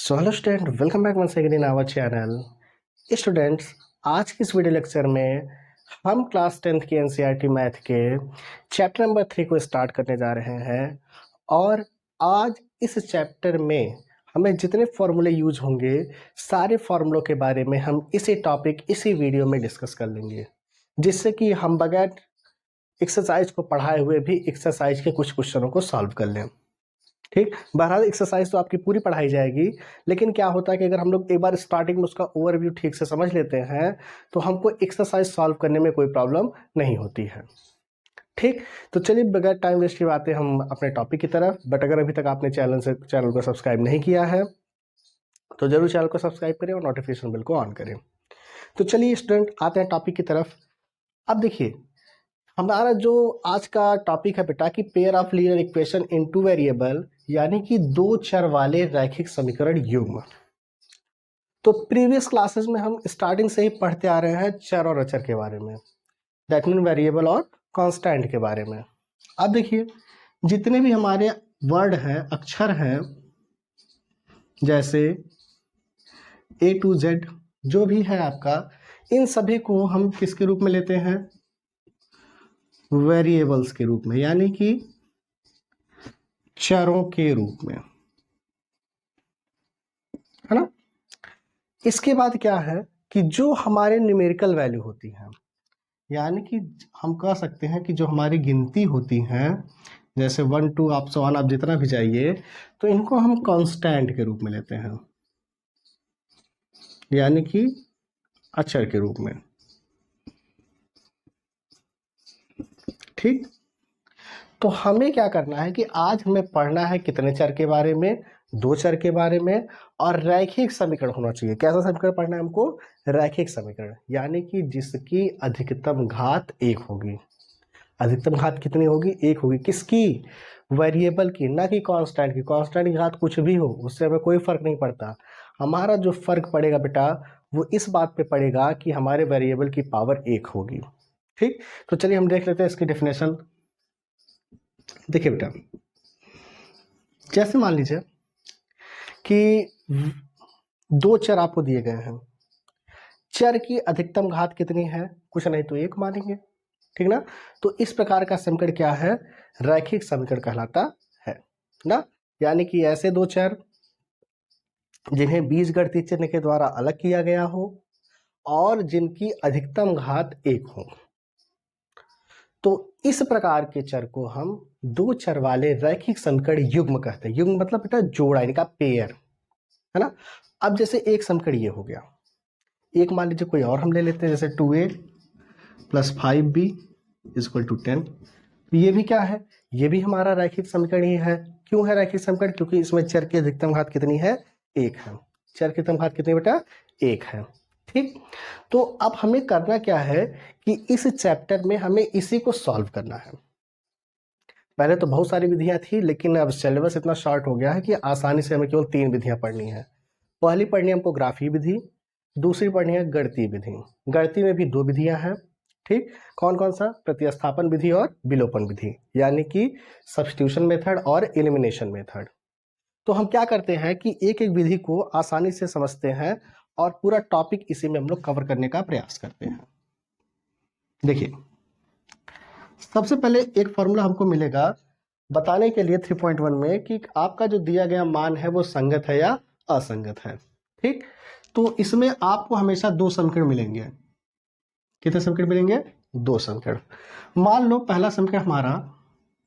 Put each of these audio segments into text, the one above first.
So hello student, welcome back once again in our channel. Students, आज की इस video lecture में हम क्लास 10th के एनसीईआरटी मैथ के चैप्टर नंबर 3 को स्टार्ट करने जा रहे हैं। और आज इस चैप्टर में हमें जितने फॉर्मूले यूज होंगे, सारे फॉर्मूलों के बारे में हम इसी वीडियो में डिस्कस कर लेंगे, जिससे कि हम बगैर एक्सरसाइज को पढ़ाए हुए भी एक्सरसाइज के कुछ क्वेश्चनों को सॉल्व कर लें। ठीक, बहरहाल एक्सरसाइज तो आपकी पूरी पढ़ाई जाएगी, लेकिन क्या होता है कि अगर हम लोग एक बार स्टार्टिंग में उसका ओवरव्यू ठीक से समझ लेते हैं तो हमको एक्सरसाइज सॉल्व करने में कोई प्रॉब्लम नहीं होती है। ठीक, तो चलिए बगैर टाइम वेस्ट किए आते हम अपने टॉपिक की तरफ। बट अगर अभी तक आपने चैनल को सब्सक्राइब नहीं किया है तो जरूर चैनल को सब्सक्राइब करें और नोटिफिकेशन बिल को ऑन करें। तो चलिए स्टूडेंट, आते हैं टॉपिक की तरफ। अब देखिए, हमारा जो आज का टॉपिक है बेटा कि pair of linear equation in two variable, यानी कि दो चर वाले रैखिक समीकरण युग्म। तो प्रीवियस क्लासेस में हम स्टार्टिंग से ही पढ़ते आ रहे हैं चर और अचर के बारे में, दैट मीन वेरिएबल और कांस्टेंट के बारे में। अब देखिए, जितने भी हमारे वर्ड हैं, अक्षर हैं, जैसे A to Z जो भी है आपका, इन सभी को हम किसके रूप में लेते हैं? वेरिएबल्स के रूप में, यानी कि चरों के रूप में, है ना। इसके बाद क्या है कि जो हमारे न्यूमेरिकल वैल्यू होती हैं, यानी कि हम कह सकते हैं कि जो हमारी गिनती होती हैं, जैसे 1 2 आप सवान आप जितना भी जाइए, तो इनको हम कांस्टेंट के रूप में लेते हैं, यानी कि अक्षर के रूप में। ठीक, तो हमें क्या करना है कि आज हमें पढ़ना है कितने चर के बारे में? दो चर के बारे में। और रैखिक समीकरण होना चाहिए। कैसा समीकरण पढ़ना है हमको? रैखिक समीकरण, यानी कि जिसकी अधिकतम घात 1 होगी। अधिकतम घात कितनी होगी? 1 होगी। किसकी? वेरिएबल की, ना कि कांस्टेंट की। कांस्टेंट की घात कुछ भी हो, उससे हमें कोई फर्क नहीं पड़ता। हमारा जो फर्क पड़ेगा बेटा, वो इस बात पे पड़ेगा कि हमारे वेरिएबल की पावर 1 होगी। ठीक, तो चलिए हम देख लेते हैं इसकी डेफिनेशन। देखिए बेटा, जैसे मान लीजिए कि दो चर आपको दिए गए हैं। चर की अधिकतम घात कितनी है? कुछ नहीं तो 1 मानेंगे, ठीक ना। तो इस प्रकार का समीकरण क्या है? रैखिक समीकरण कहलाता है ना। यानी कि ऐसे दो चर जिन्हें बीजगणितीय चिन्ह के द्वारा अलग किया गया हो और जिनकी अधिकतम घात 1 हो, तो इस प्रकार के चर को हम दो चर वाले रैखिक समीकरण युग्म कहते हैं। युग्म मतलब बेटा जोड़ा, इनका पेयर, है ना। अब जैसे एक समीकरण ये हो गया, एक मान लीजिए कोई और हम ले लेते हैं, जैसे 2a + 5b = 10। ये भी क्या है? ये भी हमारा रैखिक समीकरण ही है। क्यों है रैखिक समीकरण? क्योंकि इसमें चर की अधिकतम घात कितनी है? 1 है। चर की अधिकतम घात कितनी बेटा? 1 है। ठीक, तो अब हमें करना क्या है कि इस चैप्टर में हमें इसी को सॉल्व करना है। पहले तो बहुत सारी विधियां थी, लेकिन अब सिलेबस इतना शॉर्ट हो गया है कि आसानी से हमें केवल 3 विधियां पढ़नी है। पहली पढ़नी है हमको ग्राफीय विधि, दूसरी पढ़नी है गणितीय विधि। गणितीय में भी 2 विधियां हैं। ठीक, कौन कौन सा? प्रतिस्थापन विधि और विलोपन विधि, यानी कि सब्स्टिट्यूशन मेथड और एलिमिनेशन मेथड। तो हम क्या करते हैं कि एक एक विधि को आसानी से समझते हैं और पूरा टॉपिक इसी में हम लोग कवर करने का प्रयास करते हैं। देखिए, सबसे पहले एक फॉर्मूला हमको मिलेगा बताने के लिए 3.1 में कि आपका जो दिया गया मान है वो संगत है या असंगत है। ठीक, तो इसमें आपको हमेशा 2 समीकरण मिलेंगे। कितने समीकरण मिलेंगे? 2 समीकरण। मान लो पहला समीकरण हमारा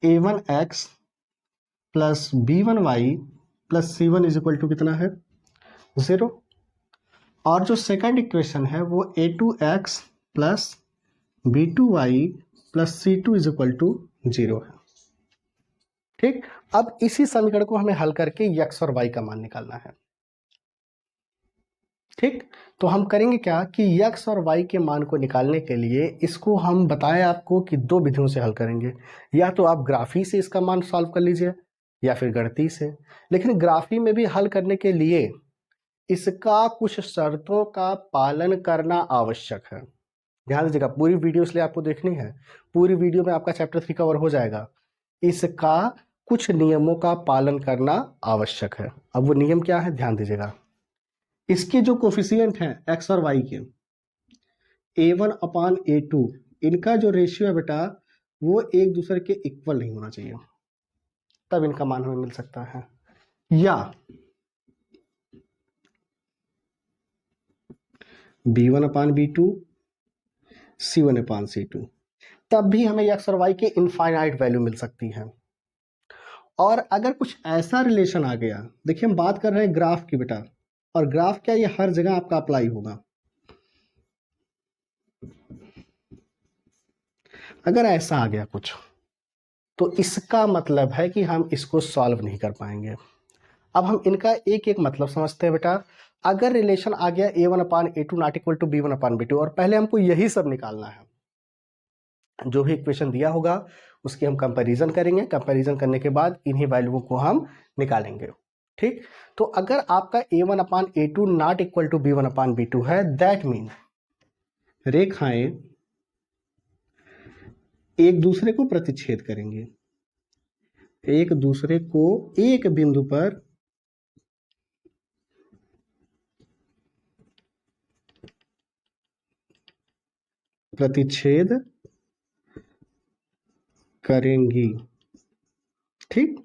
a1x + b1y + c1 = कितना है? 0। और जो सेकंड इक्वेशन है वो a2x + b2y + c2 = 0 है। ठीक, अब इसी समीकरण को हमें हल करके x और y का मान निकालना है। ठीक, तो हम करेंगे क्या कि x और y के मान को निकालने के लिए इसको हम बताएं आपको कि 2 विधियों से हल करेंगे। या तो आप ग्राफी से इसका मान सॉल्व कर लीजिए या फिर गणितीय से। लेकिन ग्राफी में भी हल करने के लिए इसका कुछ शर्तों का पालन करना आवश्यक है। ध्यान दीजिएगा, पूरी वीडियो इसलिए आपको देखनी है। पूरी वीडियो में आपका चैप्टर 3 कवर हो जाएगा। इसका कुछ नियमों का पालन करना आवश्यक है। अब वो नियम क्या है, ध्यान दीजिएगा। इसके जो कोफिशिएंट हैं एक्स और वाई के, a1/a2, इनका जो रेशियो है बेटा वो एक दूसरे के इक्वल नहीं होना चाहिए, तब इनका मान हमें मिल सकता है। या b1/b2 c1/c2, तब भी हमें एक्स और वाई के इनफाइनाइट वैल्यू मिल सकती है। और अगर कुछ ऐसा रिलेशन आ गया, देखिए हम बात कर रहे हैं ग्राफ की बेटा, और ग्राफ क्या ये हर जगह आपका अप्लाई होगा। अगर ऐसा आ गया कुछ, तो इसका मतलब है कि हम इसको सॉल्व नहीं कर पाएंगे। अब हम इनका एक एक मतलब समझते हैं बेटा। अगर रिलेशन आ गया a1/a2 not equal to b1/b2, और पहले हमको यही सब निकालना है, जो भी इक्वेशन दिया होगा उसकी हम कंपैरिजन करेंगे, कंपैरिजन करने के बाद इन्हीं वैल्यूओं को हम निकालेंगे। ठीक, तो अगर आपका a1/a2 not equal to b1/b2 है, दैट मीन रेखाएं एक दूसरे को प्रतिच्छेद करेंगे, एक दूसरे को एक बिंदु पर प्रतिच्छेद करेंगी। ठीक,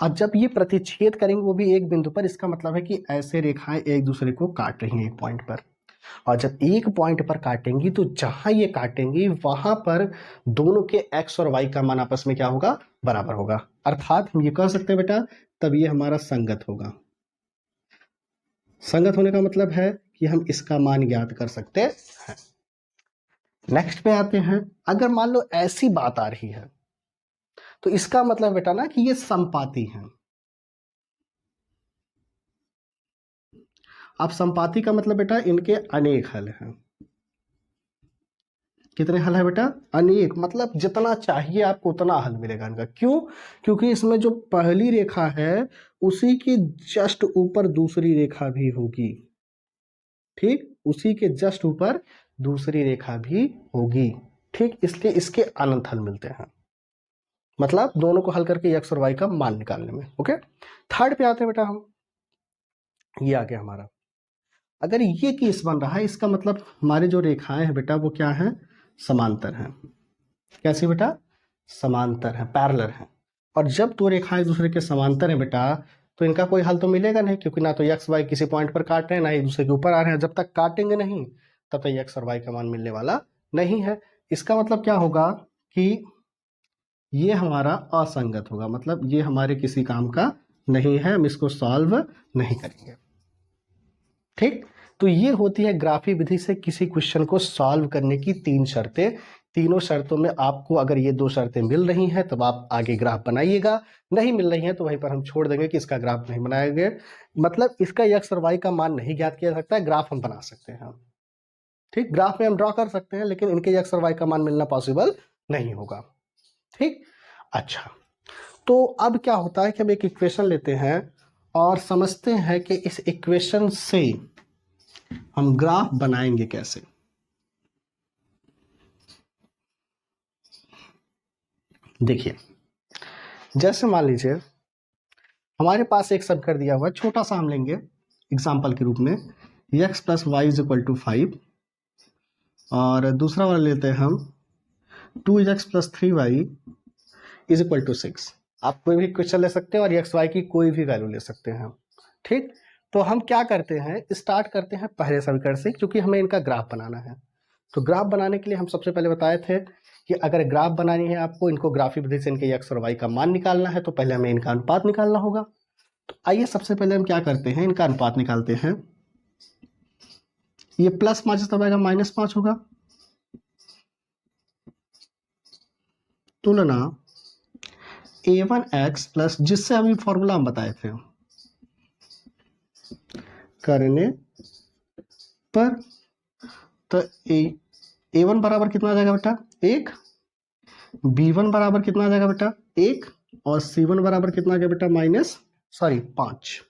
अब जब ये प्रतिच्छेद करेंगे वो भी एक बिंदु पर, इसका मतलब है कि ऐसे रेखाएं एक दूसरे को काट रही हैं एक पॉइंट पर, और जब एक पॉइंट पर काटेंगी तो जहां ये काटेंगी वहां पर दोनों के एक्स और वाई का मान आपस में क्या होगा, बराबर होगा। अर्थात हम ये कह सकते हैं बेटा तब ये हमारा संगत होगा। संगत होने का मतलब है कि हम इसका मान ज्ञात कर सकते हैं। नेक्स्ट पे आते हैं, अगर मान लो ऐसी बात आ रही है तो इसका मतलब बेटा ना कि ये संपाती हैं। अब संपाती का मतलब बेटा इनके अनेक हल हैं। कितने हल है बेटा, अनेक, मतलब जितना चाहिए आपको उतना हल मिलेगा इनका। क्यों, क्योंकि इसमें जो पहली रेखा है उसी के जस्ट ऊपर दूसरी रेखा भी होगी। ठीक, उसी के जस्ट ऊपर दूसरी रेखा भी होगी। ठीक, इसलिए इसके अनंत हल मिलते हैं, मतलब दोनों को हल करके एक्स और वाई का मान निकालने में। ओके, थर्ड पे आते हैं बेटा हम, ये आ गया हमारा। अगर ये केस बन रहा है, इसका मतलब हमारे जो रेखाएं हैं बेटा वो क्या है, समांतर हैं। कैसे बेटा, समांतर है, पैरेलल है। और जब दो रेखाएं एक दूसरे के समांतर हैं बेटा तो इनका कोई हल तो मिलेगा नहीं, क्योंकि ना तो एक्स वाई किसी पॉइंट पर काट रहे हैं ना एक दूसरे के ऊपर आ रहे हैं। जब तक काटेंगे नहीं तब तक एक्स और वाई का मान मिलने वाला नहीं है। इसका मतलब क्या होगा कि ये हमारा असंगत होगा, मतलब ये हमारे किसी काम का नहीं है, हम इसको सॉल्व नहीं करेंगे। ठीक, तो ये होती है ग्राफी विधि से किसी क्वेश्चन को सॉल्व करने की तीन शर्तें। तीनों शर्तों में आपको अगर ये दो शर्तें मिल रही हैं तब आप आगे ग्राफ बनाइएगा, नहीं मिल रही हैं तो वहीं पर हम छोड़ देंगे कि इसका ग्राफ नहीं बनाया गया। मतलब इसका एक्स और वाई का मान नहीं ज्ञात किया जा सकता है, ग्राफ हम बना सकते हैं। ठीक, ग्राफ में हम ड्रॉ कर सकते हैं लेकिन इनके एक्स और वाई का मान मिलना पॉसिबल नहीं होगा। ठीक, अच्छा, तो अब क्या होता है कि हम एक इक्वेशन लेते हैं और समझते हैं कि इस इक्वेशन से हम ग्राफ बनाएंगे कैसे। देखिए, जैसे मान लीजिए हमारे पास एक समीकरण दिया हुआ है, छोटा सा हम लेंगे एग्जाम्पल के रूप में, x plus Y is equal to 5, और दूसरा वाला लेते हैं हम 2x plus 3y is equal to 6। आप कोई भी क्वेश्चन ले सकते हैं और एक्स वाई की कोई भी वैल्यू ले सकते हैं। ठीक, तो हम क्या करते हैं, स्टार्ट करते हैं पहले समीकरण से, क्योंकि हमें इनका ग्राफ बनाना है। तो ग्राफ बनाने के लिए हम सबसे पहले बताए थे कि अगर ग्राफ बनानी है आपको, इनको ग्राफी विधि से इनके एक्स और वाई का मान निकालना है तो पहले हमें इनका अनुपात निकालना होगा। तो आइए सबसे पहले हम क्या करते हैं, इनका अनुपात निकालते हैं। ये प्लस 5 तब आएगा -5 होगा, तुलना a1x प्लस, जिससे अभी फॉर्मूला हम बताए थे, करने पर, तो a1 बराबर कितना आ जाएगा बेटा 1, b1 बराबर कितना आ जाएगा बेटा 1, और c1 बराबर कितना आ गया बेटा -5,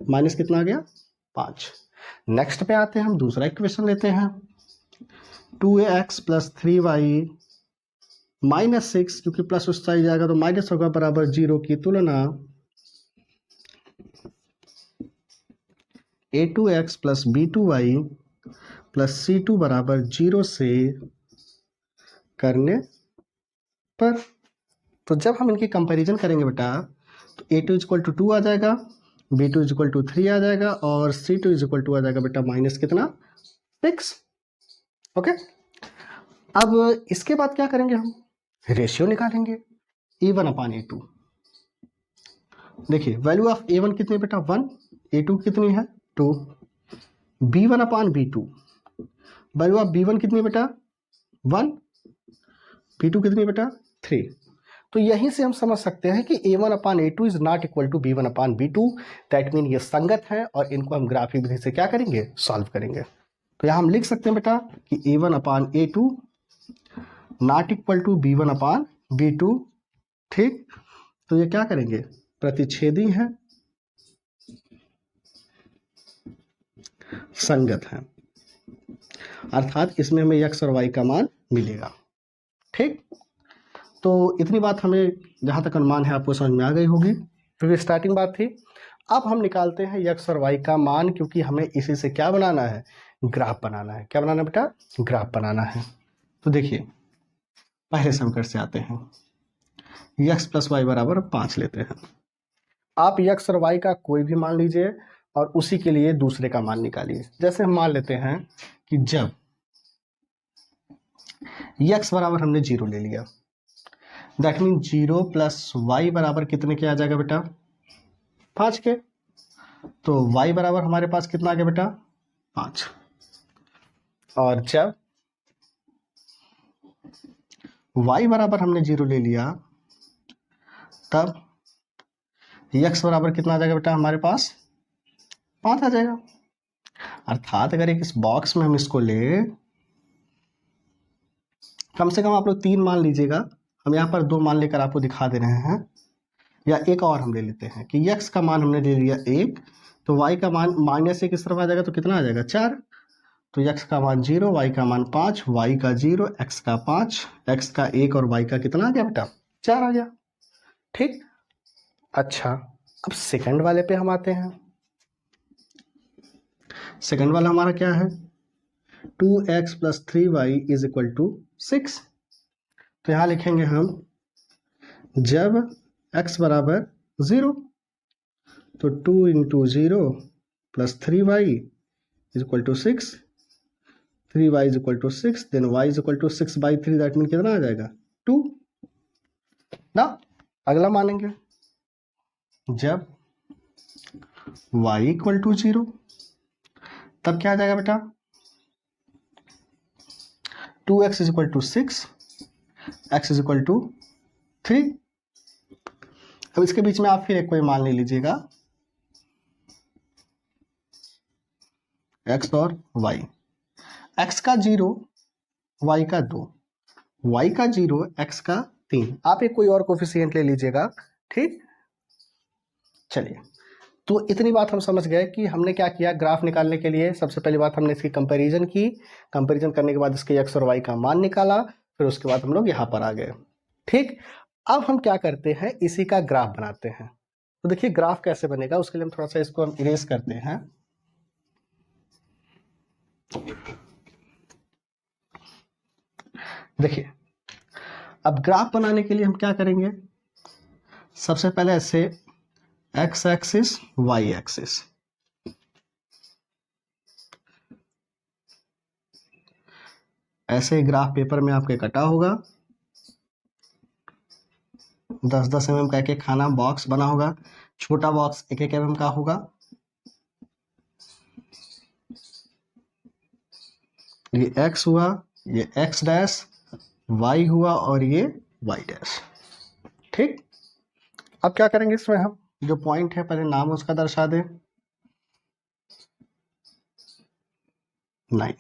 माइनस कितना आ गया 5। नेक्स्ट पे आते हैं, हम दूसरा इक्वेशन लेते हैं, 2ax प्लस 3y -6, क्योंकि प्लस उस साइड जाएगा तो माइनस होगा, बराबर 0 की तुलना a2x plus b2y plus c2 बराबर 0 से करने पर। तो जब हम इनकी कंपैरिजन करेंगे बेटा, तो a2 इक्वल टू 2 आ जाएगा, b2 इक्वल टू 3 आ जाएगा, और c2 इक्वल टू आ जाएगा बेटा माइनस कितना, 6। ओके, अब इसके बाद क्या करेंगे, हम रेशियो निकालेंगे a1/a2। देखिए वैल्यू ऑफ a1 कितनी बेटा 1, a2 कितनी है 2, b1/b2 वैल्यू ऑफ b1 कितनी बेटा 1, b2 कितनी बेटा 3। तो यहीं से हम समझ सकते हैं कि a1/a2 is not equal to b1/b2। That mean ये संगत है, और इनको हम ग्राफिक विधि से क्या करेंगे, सॉल्व करेंगे। तो यहां हम लिख सकते हैं बेटा कि a1/a2 not equal to b1/b2। ठीक, तो ये क्या करेंगे, प्रतिच्छेदी है, संगत है, अर्थात इसमें हमें x और y का मान मिलेगा। ठीक, तो इतनी बात हमें जहां तक अनुमान है आपको समझ में आ गई होगी, क्योंकि स्टार्टिंग बात थी। अब हम निकालते हैं x और y का मान, क्योंकि हमें इसी से क्या बनाना है, ग्राफ बनाना है। क्या बनाना है बेटा, ग्राफ बनाना है। तो देखिए पहले समीकरण से आते हैं, x प्लस वाई बराबर 5 लेते हैं। आप x और y का कोई भी मान लीजिए और उसी के लिए दूसरे का मान निकालिए। जैसे हम मान लेते हैं कि जब x बराबर हमने 0 ले लिया, दैट मीन 0 प्लस वाई बराबर कितने के आ जाएगा बेटा 5 के। तो y बराबर हमारे पास कितना आ गया बेटा 5। और जब y बराबर हमने 0 ले लिया, तब x बराबर कितना आ जाएगा बेटा हमारे पास 5 आ जाएगा। अर्थात अगर एक इस बॉक्स में हम इसको ले, कम से कम आप लोग 3 मान लीजिएगा, हम यहाँ पर 2 मान लेकर आपको दिखा दे रहे हैं। या एक और हम ले लेते हैं कि x का मान हमने ले लिया 1, तो y का मान -1 इस तरफ आ जाएगा, तो कितना आ जाएगा 4। तो x का मान 0, y का मान 5, y का 0, x का 5, x का 1 और y का कितना आ गया बेटा 4 आ गया। ठीक, अच्छा अब सेकंड वाले पे हम आते हैं। सेकंड वाला हमारा क्या है, 2x plus 3y is equal to 6। तो यहां लिखेंगे हम जब x बराबर 0, तो 2 into 0 plus 3y is equal to 6, 3y is equal to 6, then y is equal to 6/3, that mean कितना आ जाएगा 2 ना। अगला मानेंगे जब y इक्वल टू 0, तब क्या आ जाएगा बेटा 2x is equal to 6, x is equal to 3। अब इसके बीच में आप फिर एक कोई मान ले लीजिएगा, x और y, x का 0, y का 2, y का 0, x का 3। आप एक कोई और कोफिशिएंट ले लीजिएगा। ठीक, चलिए, तो इतनी बात हम समझ गए कि हमने क्या किया, ग्राफ निकालने के लिए सबसे पहली बात हमने इसकी कंपैरिजन की, कंपैरिजन करने के बाद इसके x और y का मान निकाला, फिर उसके बाद हम लोग यहाँ पर आ गए। ठीक, अब हम क्या करते हैं, इसी का ग्राफ बनाते हैं। तो देखिए ग्राफ कैसे बनेगा, उसके लिए हम थोड़ा सा इसको हम इरेज करते हैं। देखिए अब ग्राफ बनाने के लिए हम क्या करेंगे, सबसे पहले ऐसे x एक्सिस y एक्सिस, ऐसे ग्राफ पेपर में आपके कटा होगा, 10-10 mm का एक खाना बॉक्स बना होगा, छोटा बॉक्स 1-1 mm का होगा। ये x हुआ, ये x डैश, y हुआ और ये y डैश। ठीक, अब क्या करेंगे, इसमें हम जो पॉइंट है पहले नाम उसका दर्शा दें, 9।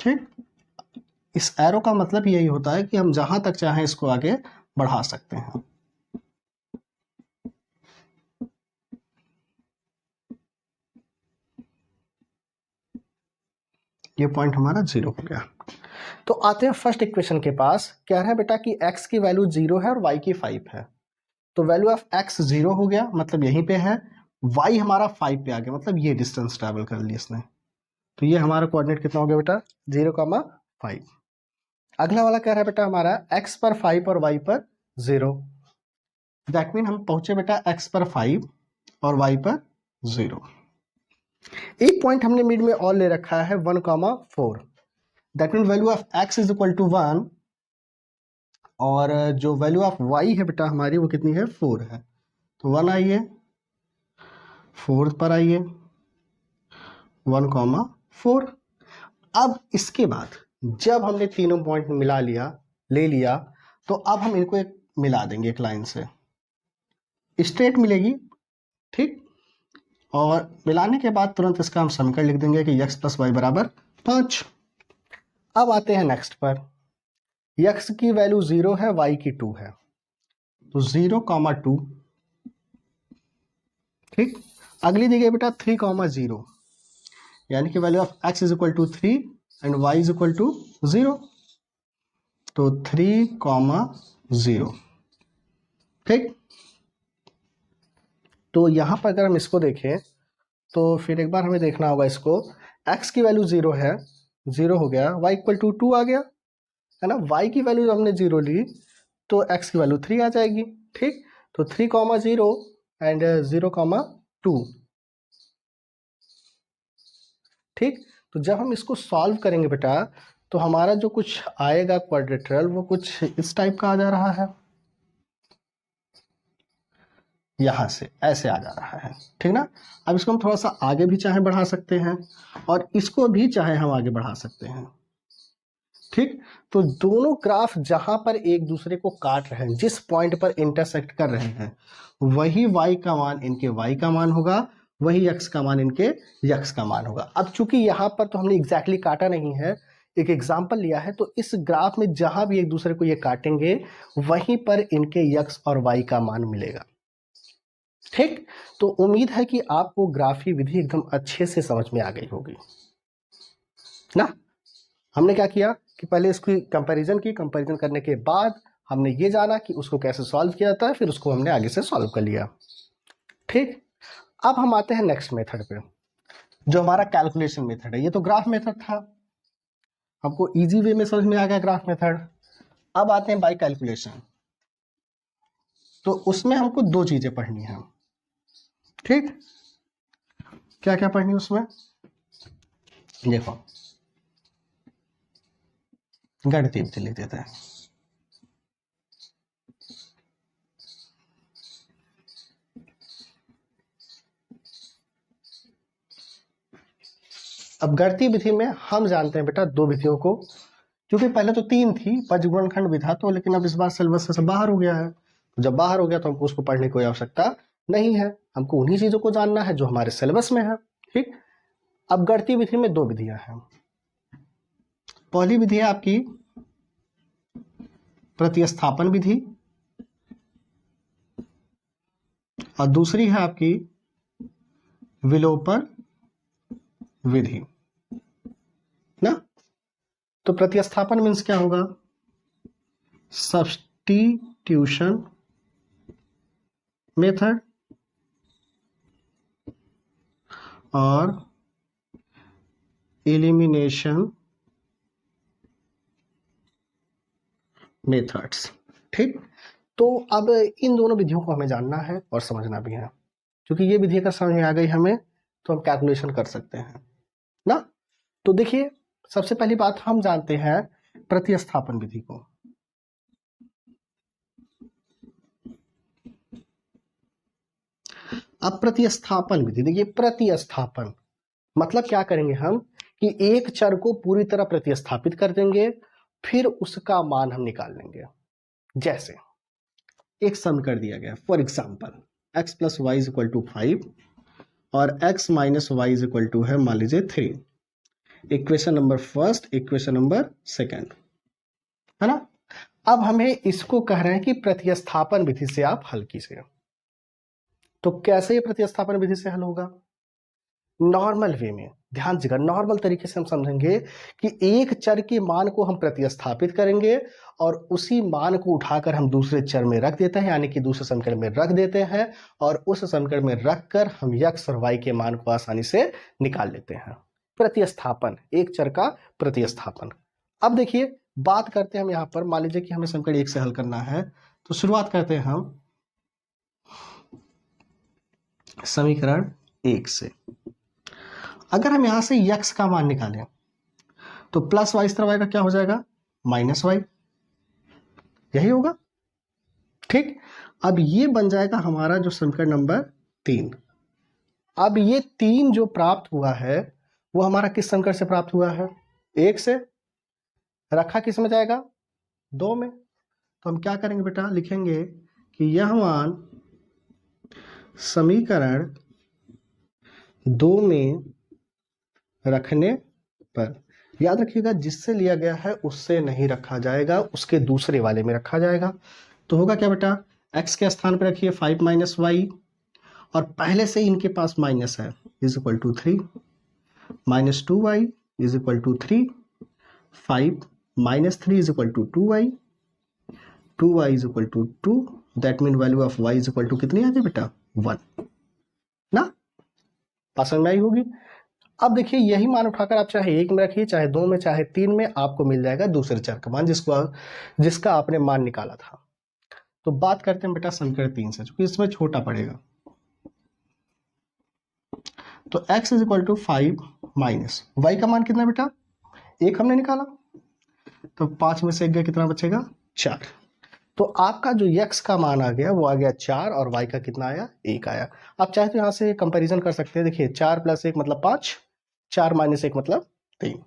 ठीक, इस एरो का मतलब यही होता है कि हम जहां तक चाहें इसको आगे बढ़ा सकते हैं। ये पॉइंट हमारा 0 हो गया। तो आते हैं फर्स्ट इक्वेशन के पास। कह रहे हैं बेटा कि x की वैल्यू 0 है और y की 5 है। तो वैल्यू ऑफ x 0 हो गया, मतलब यहीं पे है। y हमारा 5 पे आ गया, मतलब ये डिस्टेंस ट्रैवल कर लिया इसने। तो ये हमारा कोऑर्डिनेट कितना हो गया बेटा? 0,5। अगला वाला कह रहा है बेटा हमारा x पर 5 और y पर 0। दैट मीन हम पहुंचे बेटा x पर 5 और y पर 0। एक पॉइंट हमने मिड में और ले रखा है 1,4। That mean value of x is equal to 1 और जो वैल्यू ऑफ y है बेटा हमारी वो कितनी है? 4 है। तो 1 आइए, 4 पर आइए, 1,4। अब इसके बाद जब हमने तीनों पॉइंट मिला लिया, ले लिया, तो अब हम इनको एक मिला देंगे एक लाइन से, स्ट्रेट मिलेगी, ठीक। और मिलाने के बाद तुरंत इसका हम समीकरण लिख देंगे कि x प्लस वाई बराबर 5। अब आते हैं नेक्स्ट पर। x की वैल्यू 0 है, y की 2 है, तो 0,2, ठीक। अगली दी गई बेटा 3,0, यानी कि value of x is equal to 3 and y is equal to 0। तो 3,0, ठीक। तो यहां पर अगर हम इसको देखें तो फिर एक बार हमें देखना होगा इसको। x की वैल्यू 0 है, 0 हो गया, y इक्वल टू 2 आ गया, है ना। y की वैल्यू हमने 0 ली तो x की वैल्यू 3 आ जाएगी, ठीक। तो 3,0 एंड 0,2, ठीक। तो जब हम इसको सॉल्व करेंगे बेटा तो हमारा जो कुछ आएगा क्वाड्रेटरल वो कुछ इस टाइप का आ जा रहा है, यहां से ऐसे आ जा रहा है, ठीक ना। अब इसको हम थोड़ा सा आगे भी चाहे बढ़ा सकते हैं और इसको भी चाहे हम आगे बढ़ा सकते हैं, ठीक। तो दोनों ग्राफ जहां पर एक दूसरे को काट रहे हैं, जिस पॉइंट पर इंटरसेक्ट कर रहे हैं, वही y का मान इनके y का मान होगा, वही x का मान इनके x का मान होगा। अब चूंकि यहां पर तो हमने एग्जैक्टली काटा नहीं है, एक एग्जाम्पल लिया है, तो इस ग्राफ में जहां भी एक दूसरे को ये काटेंगे वहीं पर इनके x और y का मान मिलेगा, ठीक। तो उम्मीद है कि आपको ग्राफी विधि एकदम अच्छे से समझ में आ गई होगी ना। हमने क्या किया कि पहले इसकी कंपैरिजन की, कंपैरिजन करने के बाद हमने ये जाना कि उसको कैसे सॉल्व किया जाता है, फिर उसको हमने आगे से सॉल्व कर लिया, ठीक। अब हम आते हैं नेक्स्ट मेथड पे, जो हमारा कैलकुलेशन मेथड है। ये तो ग्राफ मेथड था, हमको इजी वे में समझ में आ गया ग्राफ मेथड। अब आते हैं बाय कैलकुलेशन। तो उसमें हमको दो चीजें पढ़नी है, ठीक। क्या क्या पढ़नी है उसमें? देखो, गणितीय विधि लिख देते हैं। अब गणितीय विधि में हम जानते हैं बेटा दो विधियों को, क्योंकि पहले तो तीन थी, पंचगुणनखंड विधा, तो लेकिन अब इस बार सिलेबस से बाहर हो गया है। तो जब बाहर हो गया तो हमको उसको पढ़ने की कोई आवश्यकता नहीं है, हमको उन्हीं चीजों को जानना है जो हमारे सिलेबस में है, ठीक। अब गणितीय विधि में दो विधियां हैं। पहली विधि है आपकी प्रतिस्थापन विधि और दूसरी है आपकी विलोपन विधि ना। तो प्रतिस्थापन मीन्स क्या होगा? सब्स्टिट्यूशन मेथड और एलिमिनेशन मेथड्स, ठीक। तो अब इन दोनों विधियों को हमें जानना है और समझना भी है, क्योंकि ये विधि अगर समझ में आ गई हमें तो हम कैलकुलेशन कर सकते हैं ना। तो देखिए, सबसे पहली बात हम जानते हैं प्रतिस्थापन विधि को। अब प्रतिस्थापन विधि, देखिए प्रतिस्थापन मतलब क्या करेंगे हम कि एक चर को पूरी तरह प्रतिस्थापित कर देंगे, फिर उसका मान हम निकाल लेंगे। जैसे एक समीकरण दिया गया, for example x plus Y is equal to 5 और x minus Y is equal to है मान लीजिए 3। Equation number first, equation number second, है ना। अब हमें इसको कह रहे हैं कि प्रतिस्थापन विधि से आप हल कीजिए। तो कैसे ये प्रतिस्थापन विधि से हल होगा? नॉर्मल वे में ध्यान दीजिएगा, नॉर्मल तरीके से हम समझेंगे कि एक चर के मान को हम प्रतिस्थापित करेंगे और उसी मान को उठाकर हम दूसरे चर में रख देते हैं, यानी कि दूसरे समीकरण में रख देते हैं, और उस समीकरण में रखकर हम x और y के मान को आसानी से निकाल लेते हैं। प्रतिस्थापन, एक चर का प्रतिस्थापन। अब देखिए बात करते हैं हम यहाँ पर, मान लीजिए कि हमें समीकरण 1 से हल करना है, तो शुरुआत करते हैं हम समीकरण 1 से। अगर हम यहां से x का मान निकालें तो प्लस वाई इस तरह y का क्या हो जाएगा, माइनस वाई, यही होगा। ठीक, अब ये बन जाएगा हमारा जो समीकरण नंबर 3। अब ये 3 जो प्राप्त हुआ है वो हमारा किस समीकरण से प्राप्त हुआ है, 1 से, रखा किस में जाएगा, 2 में। तो हम क्या करेंगे बेटा, लिखेंगे कि यह मान समीकरण 2 में रखने पर, याद रखिएगा जिससे लिया गया है उससे नहीं रखा जाएगा, उसके दूसरे वाले में रखा जाएगा। तो होगा क्या बेटा, x के स्थान पर रखिए 5 माइनस वाई, और पहले से इनके पास माइनस है, is equal to 3, minus 2y is equal to 3, 5 minus 3 is equal to 2y, 2y is equal to 2, that mean value of y is equal to कितनी आती है बेटा, 1 ना, समझ में आई होगी। अब देखिए यही मान उठाकर आप चाहे 1 में रखिए, चाहे 2 में, चाहे 3 में, आपको मिल जाएगा दूसरे चर का मान जिसका आपने मान निकाला था। तो बात करते हैं बेटा समीकरण 3 से, क्योंकि इसमें छोटा पड़ेगा। तो x is equal to 5 minus Y का मान कितना बेटा, 1 हमने निकाला, तो 5 में से 1 गया, कितना बचेगा, 4। तो आपका जो x का मान आ गया वो आ गया 4, और y का कितना आया, 1 आया। आप चाहे तो यहाँ से कंपैरिजन कर सकते हैं, देखिए 4 प्लस 1 मतलब 5, 4 माइनस 1 मतलब 3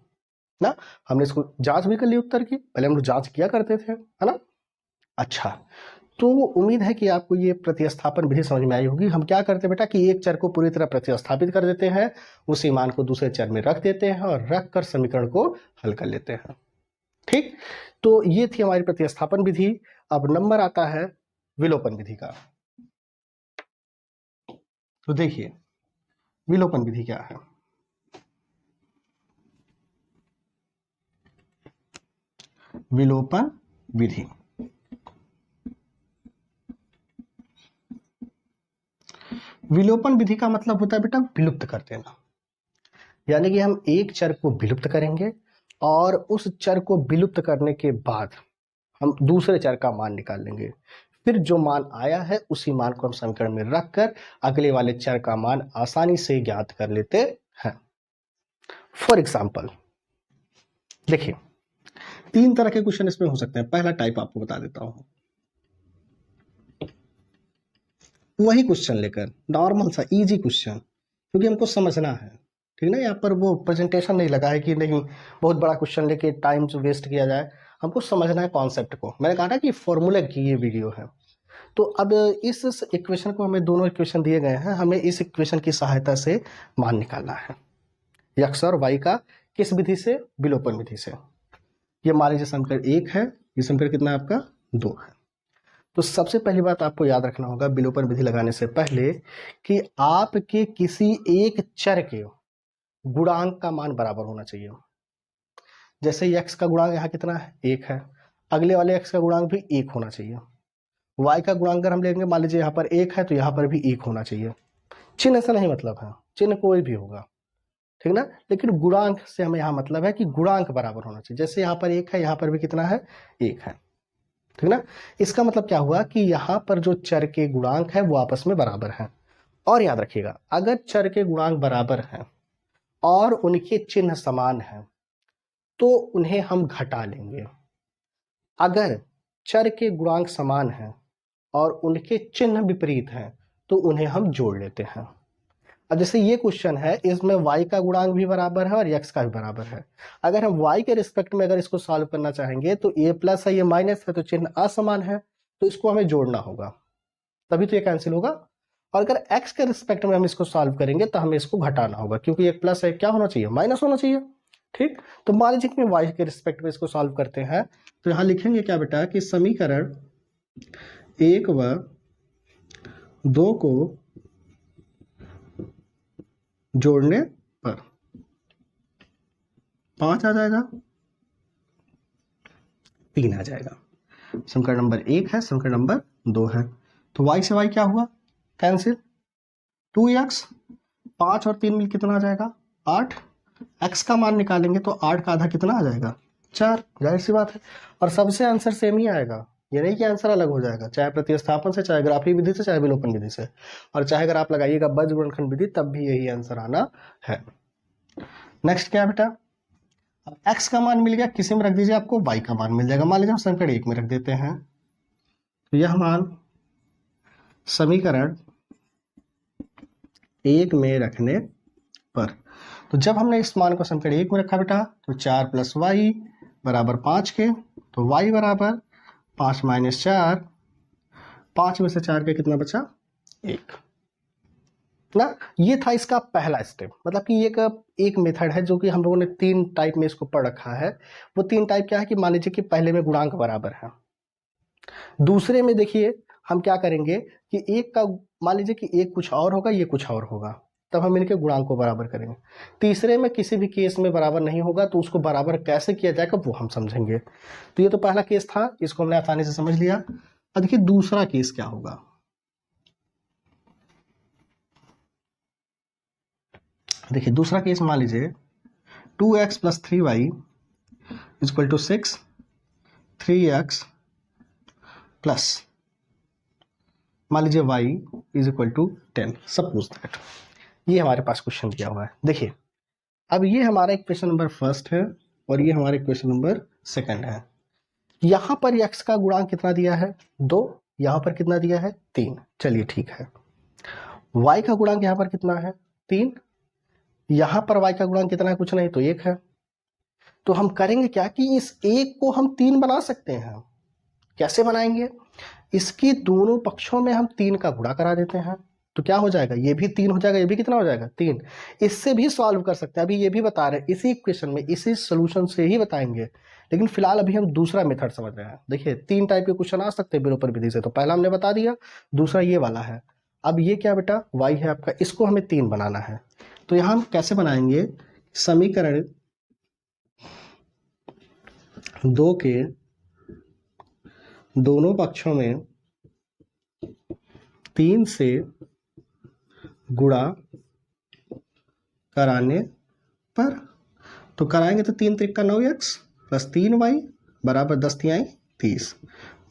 ना। हमने इसको जांच भी कर ली उत्तर की, पहले हम लोग जांच किया करते थे, है ना। अच्छा, तो उम्मीद है कि आपको ये प्रतिस्थापन विधि समझ में आई होगी। हम क्या करते हैं बेटा कि एक चर को पूरी तरह प्रतिस्थापित कर देते हैं, उसी मान को दूसरे चर में रख देते हैं और रख कर समीकरण को हल कर लेते हैं। ठीक, तो ये थी हमारी प्रतिस्थापन विधि। अब नंबर आता है विलोपन विधि का। तो देखिए विलोपन विधि क्या है। विलोपन विधि, विलोपन विधि का मतलब होता है बेटा विलुप्त कर देना, यानी कि हम एक चर को विलुप्त करेंगे और उस चर को विलुप्त करने के बाद हम दूसरे चर का मान निकाल लेंगे, फिर जो मान आया है उसी मान को हम समीकरण में रखकर अगले वाले चर का मान आसानी से ज्ञात कर लेते हैं। फॉर एग्जाम्पल देखिए 3 तरह के क्वेश्चन इसमें हो सकते हैं। पहला टाइप आपको बता देता हूं, वही क्वेश्चन लेकर नॉर्मल सा इजी क्वेश्चन, क्योंकि हमको समझना है, ठीक ना। यहाँ पर वो प्रेजेंटेशन नहीं लगा है कि नहीं बहुत बड़ा क्वेश्चन लेके टाइम वेस्ट किया जाए, हमको समझना है कॉन्सेप्ट को। मैंने कहा था कि फॉर्मूला की ये वीडियो है। तो अब इस इक्वेशन को, हमें दोनों इक्वेशन दिए गए हैं, हमें इस इक्वेशन की सहायता से मान निकालना है x और y का। किस विधि से, विलोपन विधि से। ये मान लीजिए समीकरण 1 है, ये समीकरण कितना है आपका, 2 है। तो सबसे पहली बात आपको याद रखना होगा विलोपन विधि लगाने से पहले कि आपके किसी एक चर के गुणांक का मान बराबर होना चाहिए। जैसे x का गुणांक यहाँ कितना है, 1 है, अगले वाले x का गुणांक भी 1 होना चाहिए। y का गुणांक अगर हम लेंगे, मान लीजिए यहाँ पर 1 है तो यहाँ पर भी 1 होना चाहिए। चिन्ह से नहीं मतलब है, चिन्ह कोई भी होगा, ठीक ना, लेकिन गुणांक से हमें यहाँ मतलब है कि गुणांक बराबर होना चाहिए। जैसे यहाँ पर 1 है, यहाँ पर भी कितना है, 1 है, ठीक ना। इसका मतलब क्या हुआ कि यहाँ पर जो चर के गुणांक है वो आपस में बराबर हैं। और याद रखिएगा अगर चर के गुणांक बराबर हैं और उनके चिन्ह समान हैं तो उन्हें हम घटा लेंगे। अगर चर के गुणांक समान हैं और उनके चिन्ह विपरीत हैं तो उन्हें हम जोड़ लेते हैं। अब जैसे ये क्वेश्चन है, इसमें y का गुणांक भी बराबर है और x का भी बराबर है। अगर हम y के रिस्पेक्ट में अगर इसको सॉल्व करना चाहेंगे तो a प्लस है, ये माइनस है, तो चिन्ह असमान है, तो इसको हमें जोड़ना होगा, तभी तो ये कैंसिल होगा। और अगर x के रिस्पेक्ट में हम इसको सॉल्व करेंगे तो हमें इसको घटाना होगा, क्योंकि एक प्लस है, क्या होना चाहिए, माइनस होना चाहिए। ठीक, तो मान लीजिए कि y के रिस्पेक्ट में इसको सॉल्व करते हैं, तो यहाँ लिखेंगे क्या बेटा कि समीकरण 1 व 2 को जोड़ने पर, 5 आ जाएगा, 3 आ जाएगा। समीकरण नंबर 1 है, समीकरण नंबर 2 है। तो y से y क्या हुआ, कैंसिल, 2x, 5 और 3 मिल कितना आ जाएगा 8। x का मान निकालेंगे तो 8 का आधा कितना आ जाएगा 4, जाहिर सी बात है। और सबसे आंसर सेम ही आएगा, ये नहीं कि आंसर अलग हो जाएगा, चाहे प्रतिस्थापन से, चाहे ग्राफी विधि से, चाहे विलोपन विधि से, और चाहे अगर आप लगाइएगा बीजगणित विधि तब भी यही आंसर आना है। नेक्स्ट क्या बेटा, अब x का मान मिल गया, किसी में रख दीजिए, आपको y का मान मिल जाएगा। मान लीजिए हम समीकरण 1 में रख देते हैं, तो यह मान समीकरण 1 में रखने पर, तो जब हमने इस मान को समीकरण 1 में रखा बेटा, तो 4 + y बराबर 5 के, तो y बराबर 5 - 4, 5 में से 4 के कितना बचा 1 ना। ये था इसका पहला स्टेप, मतलब कि ये एक मेथड है जो कि हम लोगों ने 3 टाइप में इसको पढ़ रखा है। वो 3 टाइप क्या है कि मान लीजिए कि पहले में गुणांक बराबर है, दूसरे में देखिए हम क्या करेंगे कि एक का मान लीजिए कि एक कुछ और होगा, ये कुछ और होगा, तब हम इनके गुणांक को बराबर करेंगे। तीसरे में किसी भी केस में बराबर नहीं होगा, तो उसको बराबर कैसे किया जाएगा वो हम समझेंगे। तो ये तो पहला केस था, इसको हमने आसानी से समझ लिया। अब देखिए दूसरा केस क्या होगा। देखिए दूसरा केस मान लीजिए 2x + 3y = 6, 3x प्लस मान लीजिए y = 10, सपोज दैट। ये हमारे पास क्वेश्चन दिया हुआ है। देखिए अब ये हमारा इक्वेशन नंबर फर्स्ट है और ये हमारा इक्वेशन नंबर सेकंड है। यहाँ पर x का गुणांक कितना दिया है 2, यहाँ पर कितना दिया है 3, चलिए ठीक है। y का गुणांक यहाँ पर कितना है 3, यहाँ पर y का गुणांक कितना है कुछ नहीं तो 1 है। तो हम करेंगे क्या कि इस 1 को हम 3 बना सकते हैं। कैसे बनाएंगे, इसकी दोनों पक्षों में हम 3 का गुणा करा देते हैं, तो क्या हो जाएगा, ये भी 3 हो जाएगा, ये भी कितना हो जाएगा 3। इससे भी सॉल्व कर सकते हैं, अभी ये भी बता रहे हैं इसी इक्वेशन में, इसी सोल्यूशन से ही बताएंगे, लेकिन फिलहाल अभी हम दूसरा मेथड समझ रहे हैं। देखिए 3 टाइप के क्वेश्चन आ सकते हैं विलोपन विधि से, तो पहला हमने बता दिया, दूसरा ये वाला है। अब ये क्या बेटा y है आपका, इसको हमें 3 बनाना है। तो यहाँ हम कैसे बनाएंगे, समीकरण 2 के दोनों पक्षों में 3 से गुणा कराने पर, तो कराएंगे तो 3 × 9x + 3y बराबर 10 × 3 = 30।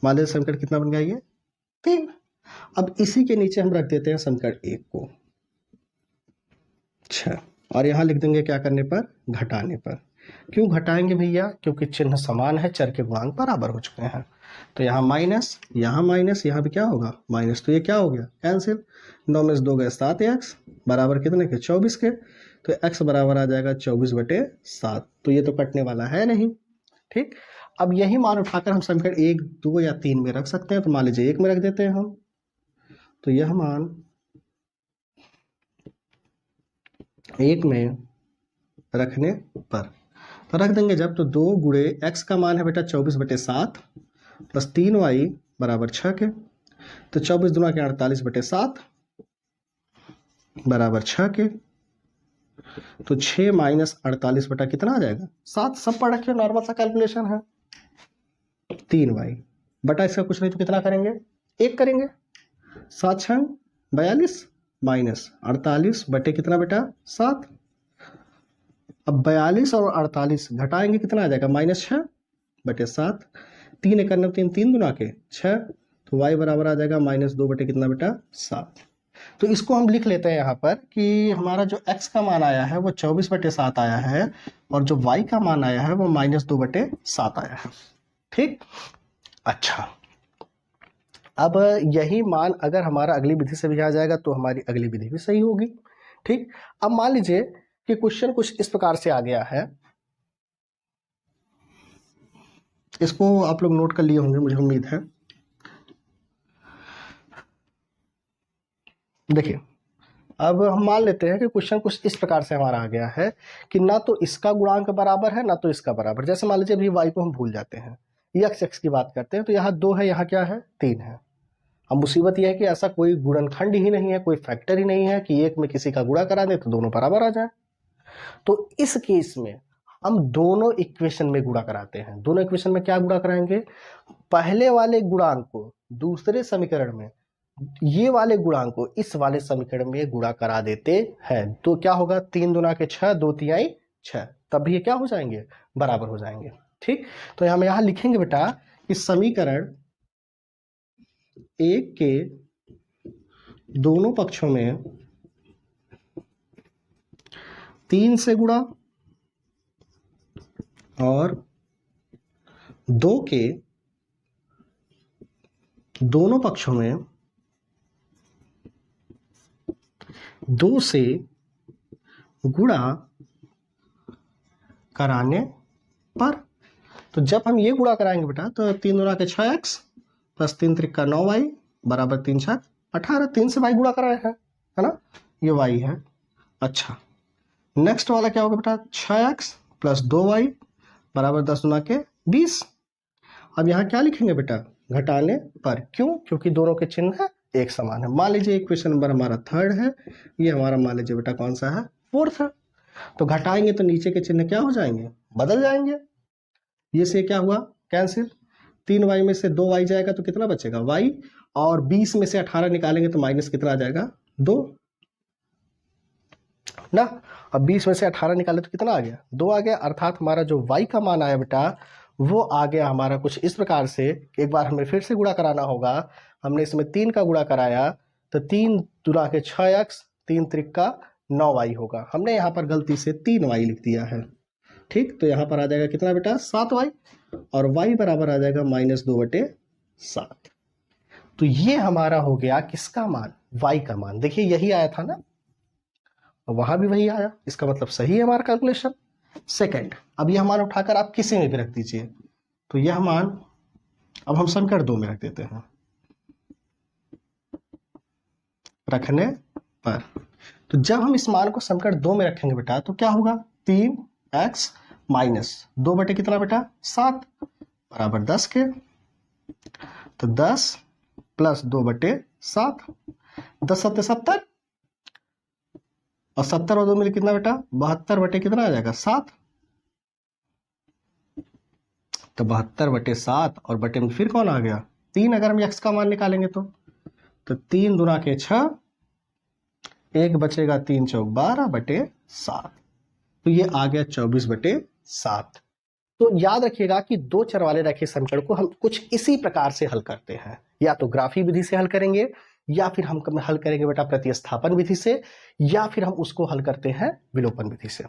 मान लीजिए समीकरण कितना बन गया ये 3। अब इसी के नीचे हम रख देते हैं समीकरण 1 को 6, और यहाँ लिख देंगे क्या करने पर, घटाने पर। क्यों घटाएंगे भैया, क्योंकि चिन्ह समान है, चर के गुणांक बराबर हो चुके हैं। तो यहाँ माइनस, यहाँ माइनस, यहाँ भी क्या होगा माइनस, तो ये क्या हो गया कैंसिल। 9 में से 2 गए 7x बराबर कितने के 24 के, तो x बराबर आ जाएगा 24/7। तो ये तो कटने वाला है नहीं, ठीक। अब यही मान उठाकर हम समीकरण 1, 2 या 3 में रख सकते हैं। तो मान लीजिए 1 में रख देते हैं हम, तो यह मान 1 में रखने पर, तो रख देंगे जब, तो 2 गुणे x का मान है बेटा 24/7 + 3y बराबर 6 के, तो 24 दूना के 48/7 बराबर 6 के, तो 6 - 48 बटा कितना आ जाएगा 7। सब पढ़ रखे, नॉर्मल सा कैलकुलेशन है। 3y बटा इसका कुछ नहीं तो कितना करेंगे 1 करेंगे, 7 × 6 = 42 माइनस 48 बटे कितना बेटा 7। अब 42 और 48 घटाएंगे कितना आ जाएगा -6/7। 3 × 9 = 3, 3 दूना के 6, तो y बराबर आ जाएगा -2 बटे कितना बेटा 7। तो इसको हम लिख लेते हैं यहाँ पर कि हमारा जो x का मान आया है वो 24/7 आया है, और जो y का मान आया है वो -2/7 आया है, ठीक। अच्छा, अब यही मान अगर हमारा अगली विधि से भी आ जाएगा तो हमारी अगली विधि भी सही होगी, ठीक। अब मान लीजिए कि क्वेश्चन कुछ इस प्रकार से आ गया है, इसको आप लोग नोट कर लिए होंगे मुझे उम्मीद है। देखिए अब हम मान लेते हैं कि क्वेश्चन कुछ इस प्रकार से हमारा आ गया है कि ना तो इसका गुणांक बराबर है ना तो इसका बराबर। जैसे मान लीजिए अभी y को हम भूल जाते हैं, x की बात करते हैं, तो यहाँ 2 है, यहाँ क्या है 3 है। अब मुसीबत यह है कि ऐसा कोई गुणनखंड ही नहीं है, कोई फैक्टर ही नहीं है कि एक में किसी का गुणा करा दे तो दोनों बराबर आ जाए। तो इस केस में हम दोनों इक्वेशन में गुणा कराते हैं। दोनों इक्वेशन में क्या गुणा कराएंगे, पहले वाले गुणांक को दूसरे समीकरण में, ये वाले गुणांक को इस वाले समीकरण में गुणा करा देते हैं। तो क्या होगा, 3 दूना के 6, 2 तिहाई 6, तब भी ये क्या हो जाएंगे, बराबर हो जाएंगे। ठीक, तो हम यहां लिखेंगे बेटा कि समीकरण 1 के दोनों पक्षों में 3 से गुणा और 2 के दोनों पक्षों में 2 से गुणा कराने पर। तो जब हम ये गुणा कराएंगे बेटा तो 3 दूना के 6x प्लस 3 त्रिका 9y बराबर 3 छक 18, 3 से y गुणा कराए हैं, है ना, ये y है। अच्छा, नेक्स्ट वाला क्या होगा बेटा, 6x प्लस 2y बराबर 10 दूना के 20। अब यहाँ क्या लिखेंगे बेटा, घटाने पर। क्यों, क्योंकि दोनों के चिन्ह एक समान है। मान लीजिए इक्वेशन नंबर हमारा 3rd है, ये हमारा मान लीजिए बेटा कौन सा है, 4th है। तो घटाएंगे तो नीचे के चिन्ह क्या हो जाएंगे, बदल जाएंगे। ये से क्या हुआ, कैंसिल, 3y में से 2y जाएगा तो कितना बचेगा y, और 20 में से 18 निकालेंगे तो माइनस कितना आ जाएगा, 2 ना। अब 20 में से 18 निकाले तो कितना आ गया, 2 आ गया। अर्थात हमारा जो y का मान आया बेटा वो आ गया हमारा कुछ इस प्रकार से। एक बार हमें फिर से गुणा कराना होगा। हमने इसमें 3 का गुणा कराया तो 3 दूना के 6x, 3 त्रिका 9y होगा। हमने यहाँ पर गलती से 3y लिख दिया है। ठीक, तो यहाँ पर आ जाएगा कितना बेटा, 7y, और y बराबर आ जाएगा -2/7। तो ये हमारा हो गया किसका मान, y का मान। देखिए यही आया था ना, वहां भी वही आया, इसका मतलब सही है हमारा कैलकुलेशन। सेकंड, अब यह मान उठाकर आप किसी में भी रख दीजिए। तो यह मान अब हम समीकरण 2 में रख देते हैं। रखने पर, तो जब हम इस मान को समीकरण 2 में रखेंगे बेटा तो क्या होगा, 3x माइनस 2 बटे कितना बेटा, 7 बराबर 10 के। तो 10 प्लस 2/7, 10 सत्ते 70, और 70 और 2 मिले कितना बेटा, 72 बटे कितना आ जाएगा, 7। तो 72/7 और बटे में फिर कौन आ गया, 3। अगर हम x का मान निकालेंगे तो 3 दूना के 6, 1 बचेगा 3 चौक 12/7। तो ये आ गया 24/7। तो याद रखिएगा कि 2 चर वाले रैखिक समीकरण को हम कुछ इसी प्रकार से हल करते हैं। या तो ग्राफी विधि से हल करेंगे, या फिर हम हल करेंगे बेटा प्रतिस्थापन विधि से, या फिर हम उसको हल करते हैं विलोपन विधि से।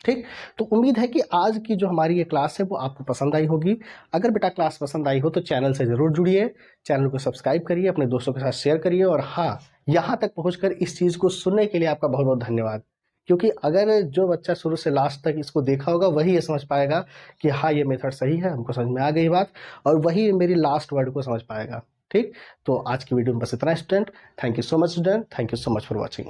ठीक, तो उम्मीद है कि आज की जो हमारी ये क्लास है वो आपको पसंद आई होगी। अगर बेटा क्लास पसंद आई हो तो चैनल से जरूर जुड़िए, चैनल को सब्सक्राइब करिए, अपने दोस्तों के साथ शेयर करिए। और हाँ, यहाँ तक पहुँचकर इस चीज़ को सुनने के लिए आपका बहुत बहुत धन्यवाद। क्योंकि अगर जो बच्चा शुरू से लास्ट तक इसको देखा होगा वही ये समझ पाएगा कि हाँ ये मेथड सही है, हमको समझ में आ गई बात, और वही मेरी लास्ट वर्ड को समझ पाएगा। ठीक, तो आज की वीडियो में बस इतना student. Thank you so much student, thank you so much for watching.